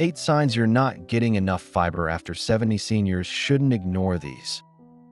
8 signs you're not getting enough fiber after 70. Seniors shouldn't ignore these.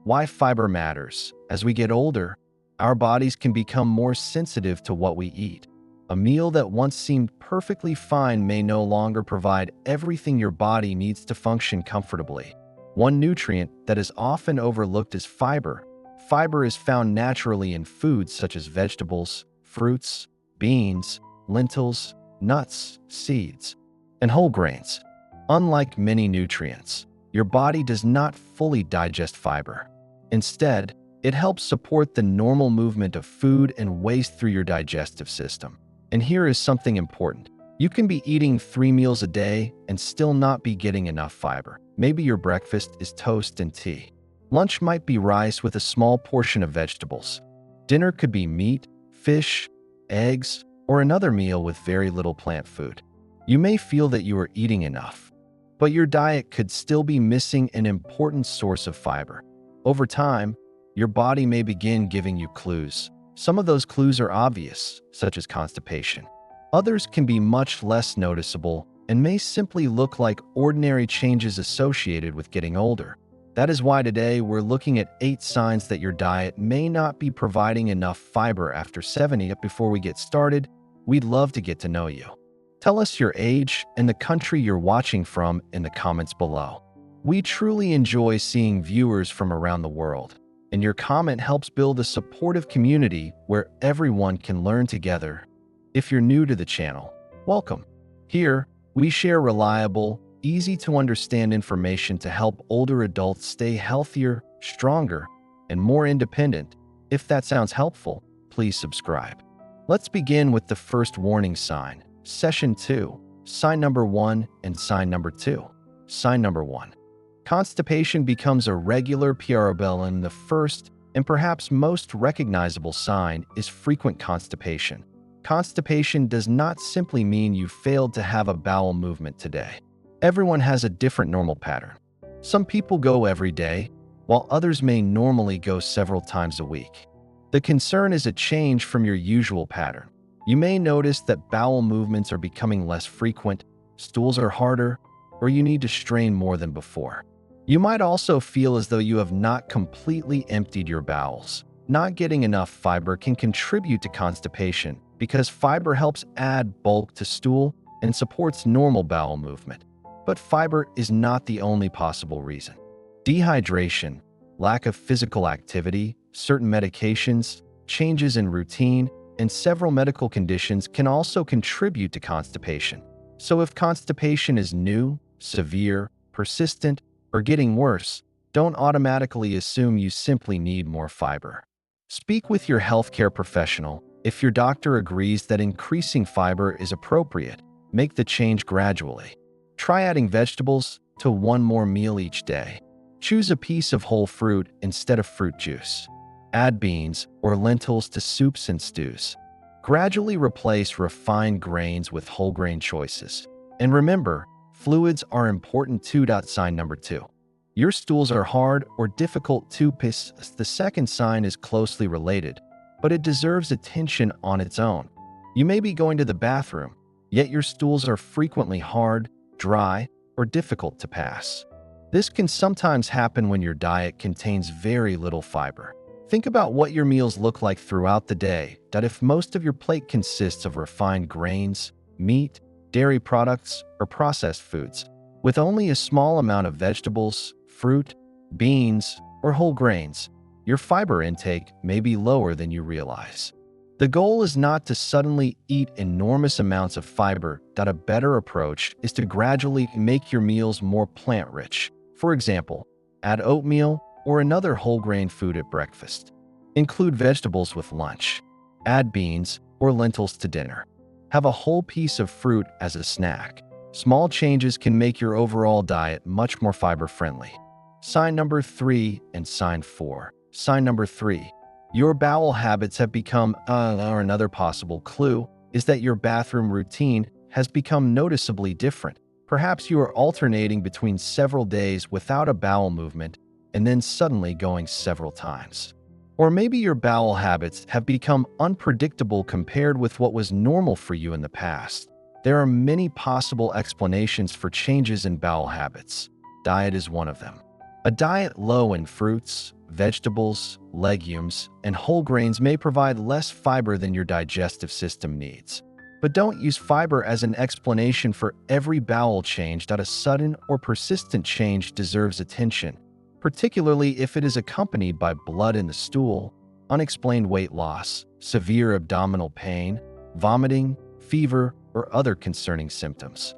Why fiber matters. As we get older, our bodies can become more sensitive to what we eat. A meal that once seemed perfectly fine may no longer provide everything your body needs to function comfortably. One nutrient that is often overlooked is fiber. Fiber is found naturally in foods such as vegetables, fruits, beans, lentils, nuts, seeds, and whole grains. Unlike many nutrients, your body does not fully digest fiber. Instead, it helps support the normal movement of food and waste through your digestive system. And here is something important. You can be eating 3 meals a day and still not be getting enough fiber. Maybe your breakfast is toast and tea. Lunch might be rice with a small portion of vegetables. Dinner could be meat, fish, eggs, or another meal with very little plant food. You may feel that you are eating enough, but your diet could still be missing an important source of fiber. Over time, your body may begin giving you clues. Some of those clues are obvious, such as constipation. Others can be much less noticeable and may simply look like ordinary changes associated with getting older. That is why today we're looking at 8 signs that your diet may not be providing enough fiber after 70. Before we get started, we'd love to get to know you. Tell us your age and the country you're watching from in the comments below. We truly enjoy seeing viewers from around the world, and your comment helps build a supportive community where everyone can learn together. If you're new to the channel, welcome. Here, we share reliable, easy-to-understand information to help older adults stay healthier, stronger, and more independent. If that sounds helpful, please subscribe. Let's begin with the first warning sign. Session 2. Sign number 1 and sign number 2. Sign number 1. Constipation becomes a regular problem. The first and perhaps most recognizable sign is frequent constipation. Constipation does not simply mean you failed to have a bowel movement today. Everyone has a different normal pattern. Some people go every day, while others may normally go several times a week. The concern is a change from your usual pattern. You may notice that bowel movements are becoming less frequent, stools are harder, or you need to strain more than before. You might also feel as though you have not completely emptied your bowels. Not getting enough fiber can contribute to constipation because fiber helps add bulk to stool and supports normal bowel movement. But fiber is not the only possible reason. Dehydration, lack of physical activity, certain medications, changes in routine, and several medical conditions can also contribute to constipation. So if constipation is new, severe, persistent, or getting worse, don't automatically assume you simply need more fiber. Speak with your healthcare professional. If your doctor agrees that increasing fiber is appropriate, make the change gradually. Try adding vegetables to 1 more meal each day. Choose a piece of whole fruit instead of fruit juice. Add beans or lentils to soups and stews. Gradually replace refined grains with whole grain choices. And remember, fluids are important too. Sign number 2. Your stools are hard or difficult to piss. The second sign is closely related, but it deserves attention on its own. You may be going to the bathroom, yet your stools are frequently hard, dry, or difficult to pass. This can sometimes happen when your diet contains very little fiber. Think about what your meals look like throughout the day. If most of your plate consists of refined grains, meat, dairy products, or processed foods, with only a small amount of vegetables, fruit, beans, or whole grains, your fiber intake may be lower than you realize. The goal is not to suddenly eat enormous amounts of fiber. A better approach is to gradually make your meals more plant-rich. For example, add oatmeal or another whole grain food at breakfast. Include vegetables with lunch. Add beans or lentils to dinner. Have a whole piece of fruit as a snack. Small changes can make your overall diet much more fiber-friendly. Sign number 3 and sign 4. Sign number 3. Your bowel habits have become or another possible clue is that your bathroom routine has become noticeably different. Perhaps you are alternating between several days without a bowel movement and then suddenly going several times. Or maybe your bowel habits have become unpredictable compared with what was normal for you in the past. There are many possible explanations for changes in bowel habits. Diet is one of them. A diet low in fruits, vegetables, legumes, and whole grains may provide less fiber than your digestive system needs. But don't use fiber as an explanation for every bowel change. A sudden or persistent change deserves attention, particularly if it is accompanied by blood in the stool, unexplained weight loss, severe abdominal pain, vomiting, fever, or other concerning symptoms.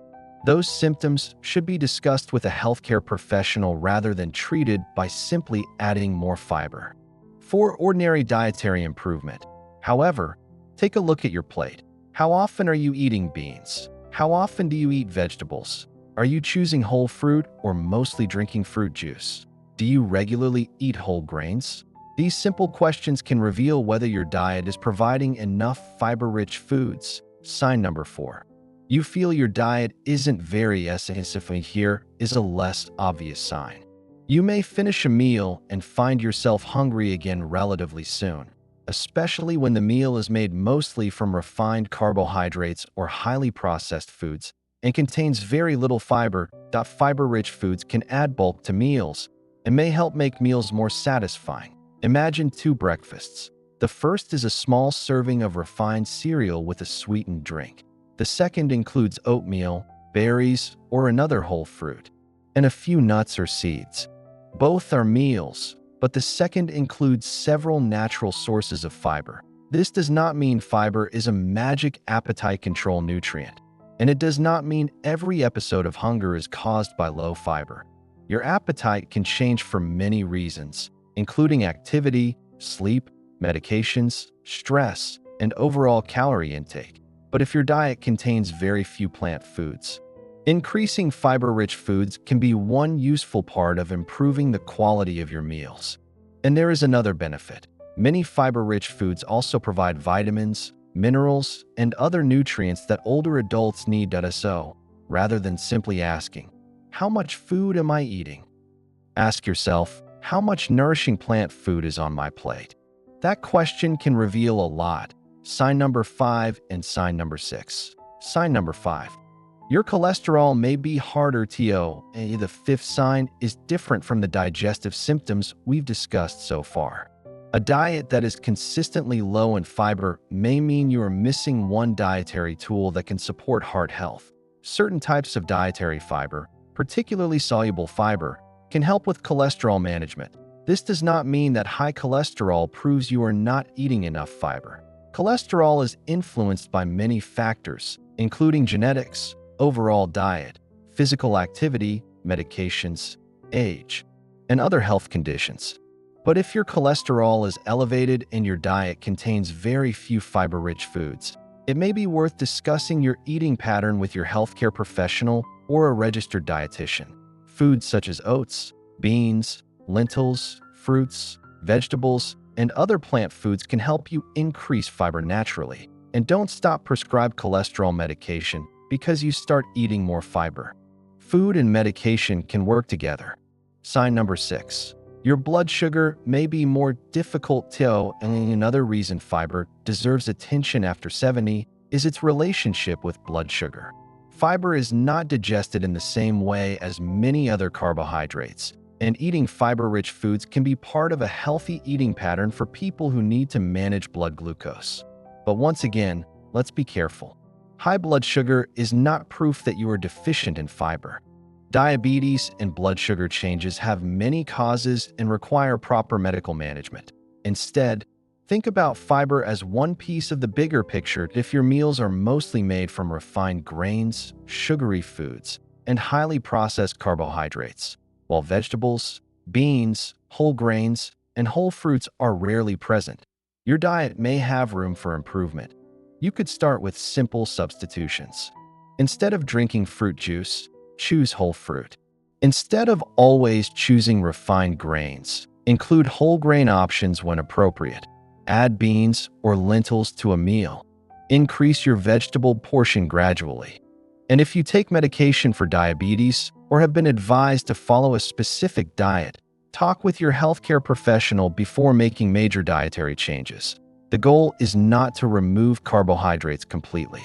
Those symptoms should be discussed with a healthcare professional rather than treated by simply adding more fiber. For ordinary dietary improvement, however, take a look at your plate. How often are you eating beans? How often do you eat vegetables? Are you choosing whole fruit or mostly drinking fruit juice? Do you regularly eat whole grains? These simple questions can reveal whether your diet is providing enough fiber-rich foods. Sign number 4. You feel your diet isn't very essential. Here is a less obvious sign. You may finish a meal and find yourself hungry again relatively soon, especially when the meal is made mostly from refined carbohydrates or highly processed foods and contains very little fiber. Fiber-rich foods can add bulk to meals and may help make meals more satisfying. Imagine 2 breakfasts. The first is a small serving of refined cereal with a sweetened drink. The second includes oatmeal, berries, or another whole fruit, and a few nuts or seeds. Both are meals, but the second includes several natural sources of fiber. This does not mean fiber is a magic appetite control nutrient, and it does not mean every episode of hunger is caused by low fiber. Your appetite can change for many reasons, including activity, sleep, medications, stress, and overall calorie intake. But if your diet contains very few plant foods, increasing fiber-rich foods can be one useful part of improving the quality of your meals. And there is another benefit. Many fiber-rich foods also provide vitamins, minerals, and other nutrients that older adults need. So, rather than simply asking, "How much food am I eating?" ask yourself, "How much nourishing plant food is on my plate?" That question can reveal a lot. Sign number 5 and sign number 6. Sign number 5. Your cholesterol may be harder to. The 5th sign is different from the digestive symptoms we've discussed so far. A diet that is consistently low in fiber may mean you are missing one dietary tool that can support heart health. Certain types of dietary fiber, particularly soluble fiber, can help with cholesterol management. This does not mean that high cholesterol proves you are not eating enough fiber. Cholesterol is influenced by many factors, including genetics, overall diet, physical activity, medications, age, and other health conditions. But if your cholesterol is elevated and your diet contains very few fiber-rich foods, it may be worth discussing your eating pattern with your healthcare professional or a registered dietitian. Foods such as oats, beans, lentils, fruits, vegetables, and other plant foods can help you increase fiber naturally. And don't stop prescribed cholesterol medication because you start eating more fiber. Food and medication can work together. Sign number 6. Your blood sugar may be more difficult to. And another reason fiber deserves attention after 70 is its relationship with blood sugar. Fiber is not digested in the same way as many other carbohydrates, and eating fiber-rich foods can be part of a healthy eating pattern for people who need to manage blood glucose. But once again, let's be careful. High blood sugar is not proof that you are deficient in fiber. Diabetes and blood sugar changes have many causes and require proper medical management. Instead, think about fiber as one piece of the bigger picture. If your meals are mostly made from refined grains, sugary foods, and highly processed carbohydrates, while vegetables, beans, whole grains, and whole fruits are rarely present, your diet may have room for improvement. You could start with simple substitutions. Instead of drinking fruit juice, choose whole fruit. Instead of always choosing refined grains, include whole grain options when appropriate. Add beans or lentils to a meal. Increase your vegetable portion gradually. And if you take medication for diabetes or have been advised to follow a specific diet, talk with your healthcare professional before making major dietary changes. The goal is not to remove carbohydrates completely,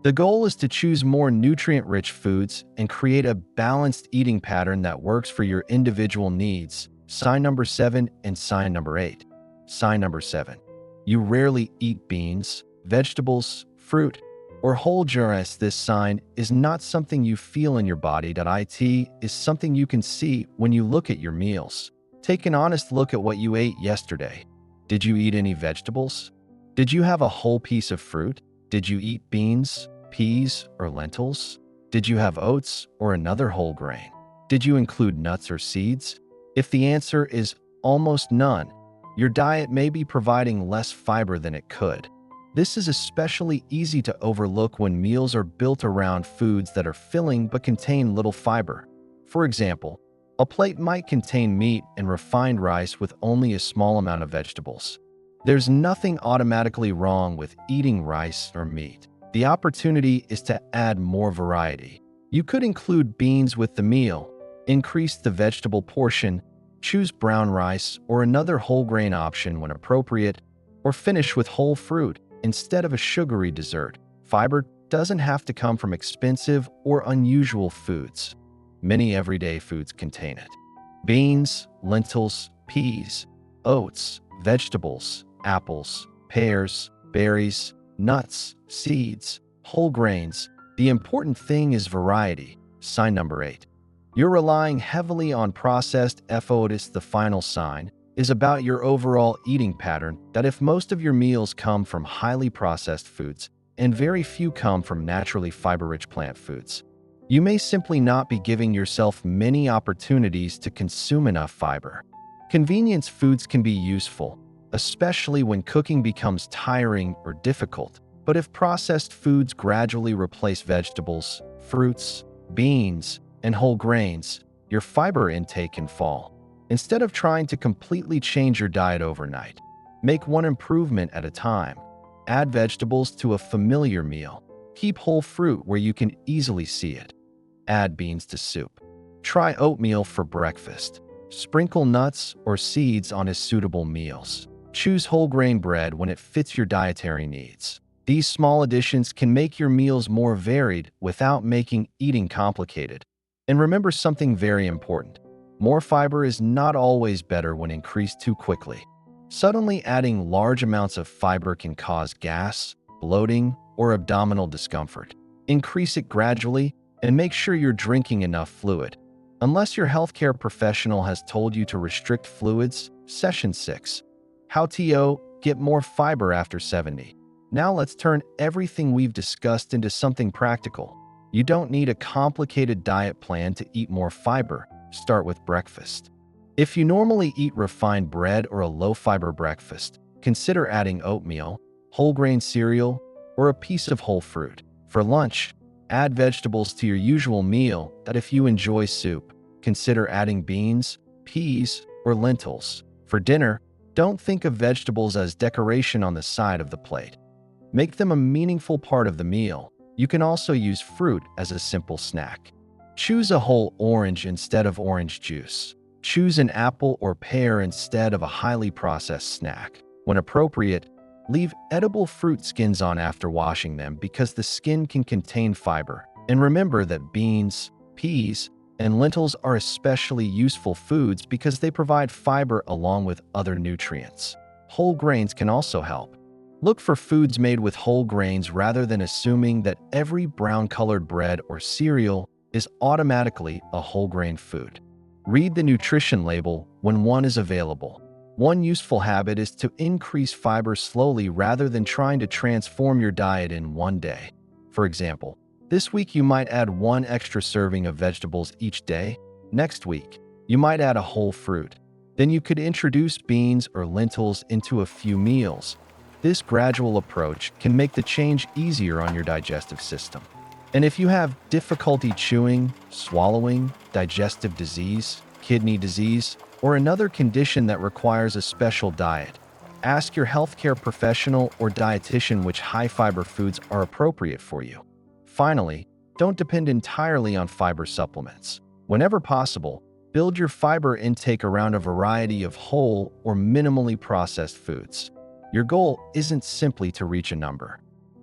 The goal is to choose more nutrient-rich foods and create a balanced eating pattern that works for your individual needs. Sign number 7 and sign number 8. Sign number 7. You rarely eat beans, vegetables, fruit, or whole grains. This sign is not something you feel in your body. It is something you can see when you look at your meals. Take an honest look at what you ate yesterday. Did you eat any vegetables? Did you have a whole piece of fruit? Did you eat beans, peas, or lentils? Did you have oats or another whole grain? Did you include nuts or seeds? If the answer is almost none, your diet may be providing less fiber than it could. This is especially easy to overlook when meals are built around foods that are filling but contain little fiber. For example, a plate might contain meat and refined rice with only a small amount of vegetables. There's nothing automatically wrong with eating rice or meat. The opportunity is to add more variety. You could include beans with the meal, increase the vegetable portion, choose brown rice or another whole grain option when appropriate, or finish with whole fruit instead of a sugary dessert. Fiber doesn't have to come from expensive or unusual foods. Many everyday foods contain it. Beans, lentils, peas, oats, vegetables, apples, pears, berries, nuts, seeds, whole grains. The important thing is variety. Sign number 8. You're relying heavily on processed foods. The final sign is about your overall eating pattern, that if most of your meals come from highly processed foods and very few come from naturally fiber-rich plant foods, you may simply not be giving yourself many opportunities to consume enough fiber. Convenience foods can be useful, especially when cooking becomes tiring or difficult. But if processed foods gradually replace vegetables, fruits, beans, and whole grains, your fiber intake can fall. Instead of trying to completely change your diet overnight, make one improvement at a time. Add vegetables to a familiar meal. Keep whole fruit where you can easily see it. Add beans to soup. Try oatmeal for breakfast. Sprinkle nuts or seeds on suitable meals. Choose whole grain bread when it fits your dietary needs. These small additions can make your meals more varied without making eating complicated. And remember something very important. More fiber is not always better when increased too quickly. Suddenly adding large amounts of fiber can cause gas, bloating, or abdominal discomfort. Increase it gradually and make sure you're drinking enough fluid. Unless your healthcare professional has told you to restrict fluids. Session 6. How to get more fiber after 70. Now let's turn everything we've discussed into something practical. You don't need a complicated diet plan to eat more fiber. Start with breakfast. If you normally eat refined bread or a low-fiber breakfast, consider adding oatmeal, whole grain cereal, or a piece of whole fruit. For lunch, add vegetables to your usual meal. If you enjoy soup, consider adding beans, peas, or lentils. For dinner, don't think of vegetables as decoration on the side of the plate. Make them a meaningful part of the meal. You can also use fruit as a simple snack. Choose a whole orange instead of orange juice. Choose an apple or pear instead of a highly processed snack. When appropriate, leave edible fruit skins on after washing them because the skin can contain fiber. And remember that beans, peas, and lentils are especially useful foods because they provide fiber along with other nutrients. Whole grains can also help. Look for foods made with whole grains rather than assuming that every brown-colored bread or cereal is automatically a whole grain food. Read the nutrition label when one is available. One useful habit is to increase fiber slowly rather than trying to transform your diet in one day. For example, this week you might add 1 extra serving of vegetables each day. Next week, you might add a whole fruit. Then you could introduce beans or lentils into a few meals. This gradual approach can make the change easier on your digestive system. And if you have difficulty chewing, swallowing, digestive disease, kidney disease, or another condition that requires a special diet, ask your healthcare professional or dietitian which high-fiber foods are appropriate for you. Finally, don't depend entirely on fiber supplements. Whenever possible, build your fiber intake around a variety of whole or minimally processed foods. Your goal isn't simply to reach a number.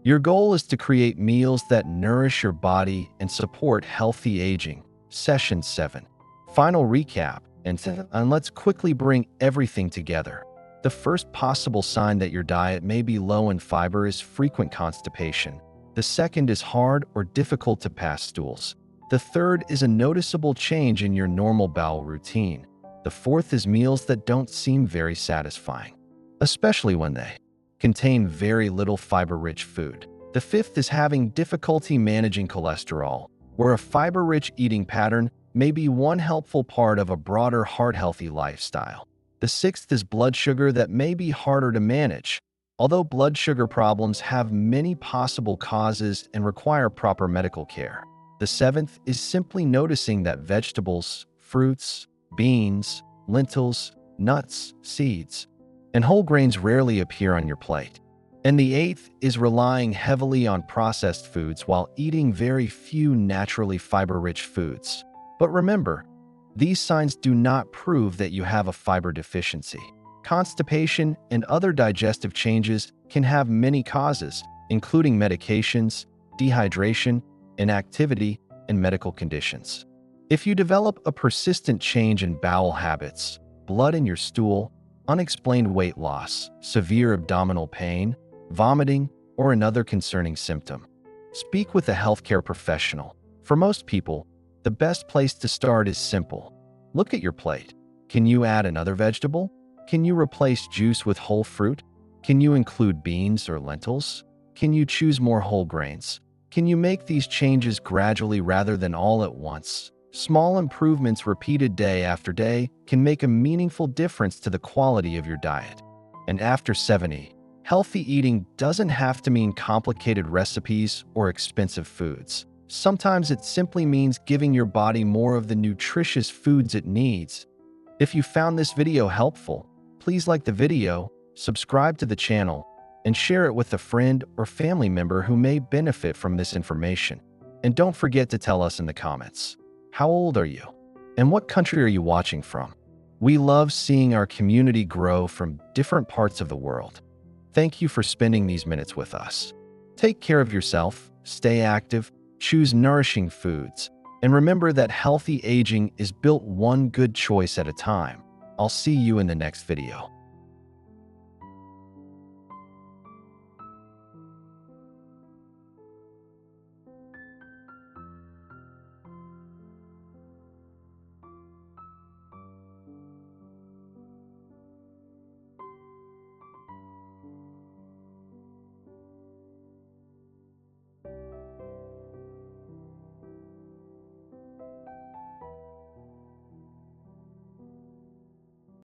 Your goal is to create meals that nourish your body and support healthy aging. Session 7. Final recap, and let's quickly bring everything together. The first possible sign that your diet may be low in fiber is frequent constipation. The second is hard or difficult to pass stools. The third is a noticeable change in your normal bowel routine. The fourth is meals that don't seem very satisfying, especially when they contain very little fiber-rich food. The fifth is having difficulty managing cholesterol, where a fiber-rich eating pattern may be one helpful part of a broader heart-healthy lifestyle. The sixth is blood sugar that may be harder to manage, although blood sugar problems have many possible causes and require proper medical care. The seventh is simply noticing that vegetables, fruits, beans, lentils, nuts, seeds, and whole grains rarely appear on your plate. And the eighth is relying heavily on processed foods while eating very few naturally fiber-rich foods. But remember, these signs do not prove that you have a fiber deficiency. Constipation and other digestive changes can have many causes, including medications, dehydration, inactivity, and medical conditions. If you develop a persistent change in bowel habits, blood in your stool, unexplained weight loss, severe abdominal pain, vomiting, or another concerning symptom, speak with a healthcare professional. For most people, the best place to start is simple. Look at your plate. Can you add another vegetable? Can you replace juice with whole fruit? Can you include beans or lentils? Can you choose more whole grains? Can you make these changes gradually rather than all at once? Small improvements repeated day after day can make a meaningful difference to the quality of your diet. And after 70, healthy eating doesn't have to mean complicated recipes or expensive foods. Sometimes it simply means giving your body more of the nutritious foods it needs. If you found this video helpful, please like the video, subscribe to the channel, and share it with a friend or family member who may benefit from this information. And don't forget to tell us in the comments, how old are you? And what country are you watching from? We love seeing our community grow from different parts of the world. Thank you for spending these minutes with us. Take care of yourself, stay active, choose nourishing foods, and remember that healthy aging is built one good choice at a time. I'll see you in the next video.